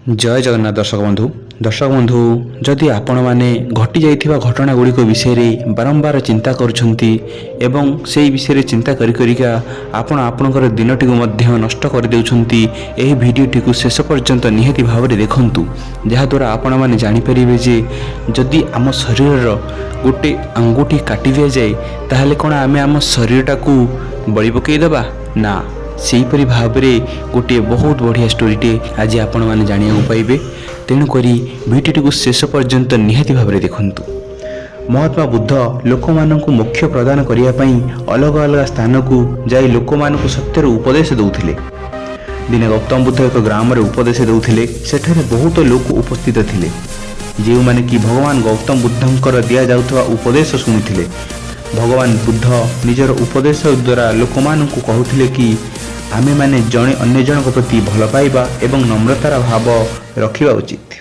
जय जगन्नाथ दर्शक बंधु जदि आपण मैंने घटी जाइथिबा घटना गुड़िक विषय रे बारंबार चिंता करुछंती एवं से विषय रे चिंता करिका आपण आपणकर दिनटी को मध्य नष्ट कर देउछंती। एही भिडियोटी को शेष पर्यंत निहाती भाव रे देखंतु, जहा द्वारा आपण माने जानि परिबे जे जदि आम शरीर गोटे अंगुठी काटी दिया जाए ताहले कोन आमे आम शरीरटा को बळी पकई देबा ना। सेहीपरि भाव में गोटे बहुत बढ़िया स्टोरीटे आज आपण मैंने जाना पाइबे। तेणुक भिडियोटी को शेष पर्यंत निहाती भाव में देखंतु। महात्मा बुद्ध लोक मानक मोक्ष प्रदान करने अलग अलग स्थान को जाई लोक मानक सत्यर उपदेश दौथिले। दिने गौतम बुद्ध एक ग्राम रे उपदेश दौथिले। सेठारे बहुत लोक उपस्थित थिले जो माने कि भगवान गौतम बुद्धंकर दिया जाउथवा उपदेश सुनिथिले। भगवान बुद्ध निजर उपदेश द्वारा लोक मानक कहूथिले कि आमे माने जणे अन्य जन प्रति भल पाइबा एवं नम्रतार भाव रखिबा उचित।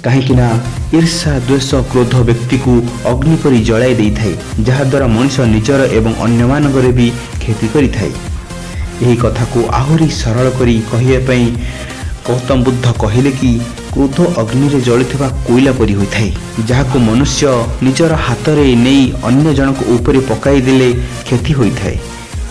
कहीं ना ईर्षा द्वेष क्रोध व्यक्ति को अग्नि परि जलाई देई थाए, जहा द्वारा मनुष्य निजर एवं अन्य मानकर भी क्षति करि थाए। यही कथा को आहुरी सरल करी कहिए पई गौतम बुद्ध कहिले कि क्रोध अग्नि रे जळिथिबा कोइला परि होई थाए, जहाको मनुष्य निजर हाथ रे नेई अन्य जन को ऊपर पकाई देले क्षति होई थाए।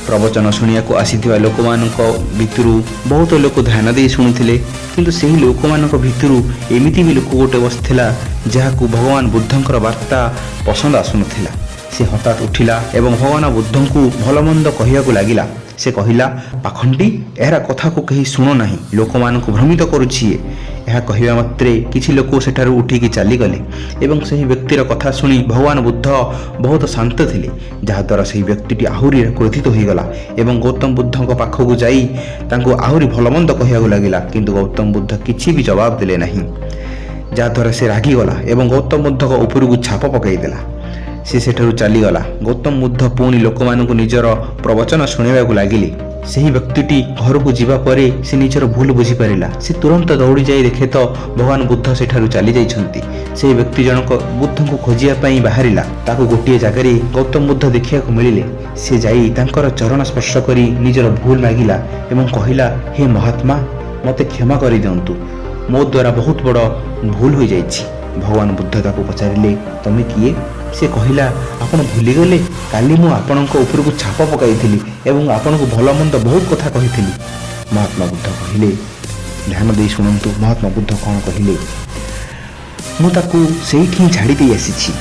प्रवचन शुणिया को आसीथिबा लोक मानक भितरु बहुत लोक ध्यान दे शुणुथिले, किंतु सेही लोक मानक भितरु एमिति भी लोक गोटे बसिथिला जहाको भगवान बुद्धंकर वार्ता पसंद आसुनथिला। से हठात उठिला एवं भगवान बुद्धं को भल मंद कहिया को लागिला। से कहिला, पाखंडी एहरा कथा को कहीं शुणु नहीं, लोक मानक भ्रमित करुछि। यह कहवा मात्रे किछि लोक सेठारु उठिकी चली गले एवं सही व्यक्तिर कथा शुणी भगवान बुद्ध बहुत शांत थिले, जहाद्वारा सही व्यक्ति आहुरी क्रोधित होईगला एवं गौतम बुद्धंक पाखक जाई तांको आहुरी भलमंद कहिया लगिला। किंतु गौतम बुद्ध किछि भी जवाब देले नहीं, जहाद्वारा से रागिगला एवं गौतम बुद्धक उपरकू छाप पकईदेला। से सेठारु चलीगला। गौतम बुद्ध पुणी लोक मानक निजर प्रवचन शुणवाक लगिले। सही व्यक्ति घर को जीवा परे से निजर भूल बुझी पारिला। से तुरंत दौड़ी जाई देखे तो भगवान बुद्ध सेठारु चली जाइछंती। से व्यक्ति जनक बुद्ध को खोजिया पई बाहरिला। ताको गोटिए जगारे गौतम बुद्ध देखिया को मिलिले। से जाई तांकर चरण स्पर्श करी निजर भूल मागिला एवं कहिला, हे महात्मा मते क्षमा करि दियंतु, मो द्वारा बहुत बड़ भूल हो जाइछि। भगवान बुद्ध ताको पचारिले, तमे किए? से कहिला, आपण भूलीगले काली मु आपणक उपरकू छाप पकाइथिली एवं आपणक भल मंद बहुत कथा कहिथिली। महात्मा बुद्ध कहिले, ध्यान दे शुणंतु महात्मा बुद्ध कौन कहिले, मु ताकू सेठी छाड़ी दे आसीछि,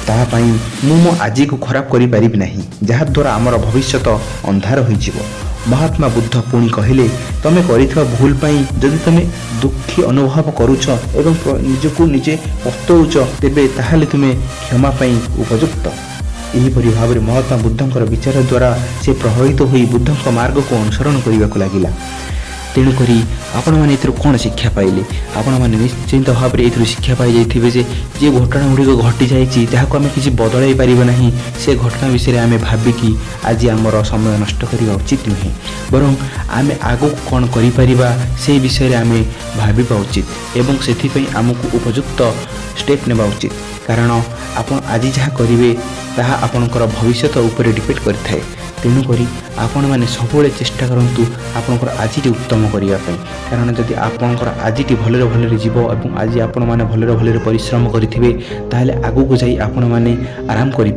ता पई मु मो आजी को खराब करि पारिबि नाही, जहा द्वारा हमर भविष्यत अंधार होई जिवो। महात्मा बुद्ध पुणी कहिले, तमे करिथिबा भूल पई जदि तमे दुखी अनुभव करूछ एवं निजको निजे पस्तौछ तेबे ताहाले तुमे क्षमा पई उपयुक्त। एहीपरि भाव महात्मा बुद्धंकर विचार द्वारा से प्रभावित होई बुद्धंक मार्ग को अनुसरण करने लगिला। तेणुक आपण मैंने कौन शिक्षा पाइले? आपण मैंने निश्चिंत भाव में ये शिक्षा पाई जाइथिबे जे घटना गुड़िक घटी जाइछि ताहाको आमे किछि बदलाई पारिबा नाही। से घटना विषय आमे भाबिकी आज आमर समय नष्ट करबा उचित नुहे, बरं आमे आगो कौन करि परिबा से विषय आमे भाबिबा उचित एवं सेथिपई आमको उपयुक्त स्टेप नेबा उचित। कारण आपण आज जहाँ करिवे ताहा आपणकर भविष्यत उपरे डिपेंड करिथाए। तेणुक आपण मैंने सब चेष्टा करूँ आपंकर आजटी उत्तम करने, कारण जदि आपंकर आजटी भलरे भलरे जीव और आज आपण मैंने भलरे भलरे परिश्रम करेंगे ताहले आगू को जाई आपण मैंने आराम करें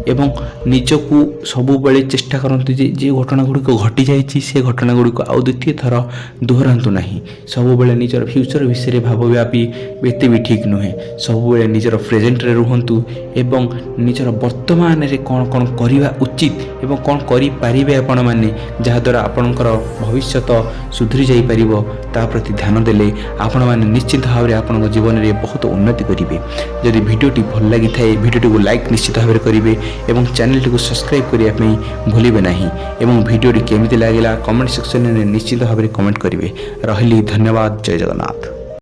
एवं निजको सब बेले चेष्टा करते जे घटना गुड़िक घटी जाइए से घटना गुड़िक आउ द्वितीय थर दोहरातु नहीं। सब बेले निजर फ्यूचर विषय भावव्यापी एते भी ठीक नुहे। सब बेले निजर प्रेजेंट रे रुहंतु एवं निजर वर्तमान रे कौन कौन करवा उचित एवं कौन करि पारिबे आपण माने जहाद्वारा आपणकर भविष्यत सुधरी जाई परिबो ता प्रति ध्यान देले आपण माने निश्चित भाव में आपण जीवन में बहुत उन्नति करिवे। जदि भिडियोटी भल लागि थाए भिडियोटी को लाइक निश्चित भाव में करिवे एवं चैनल को सब्सक्राइब करिया पई भूलिबे नाही एवं भिडियोटी केमिति लागिला कमेंट सेक्शन में निश्चित भाव में कमेंट करिवे। रहिली धन्यवाद। जय जगन्नाथ।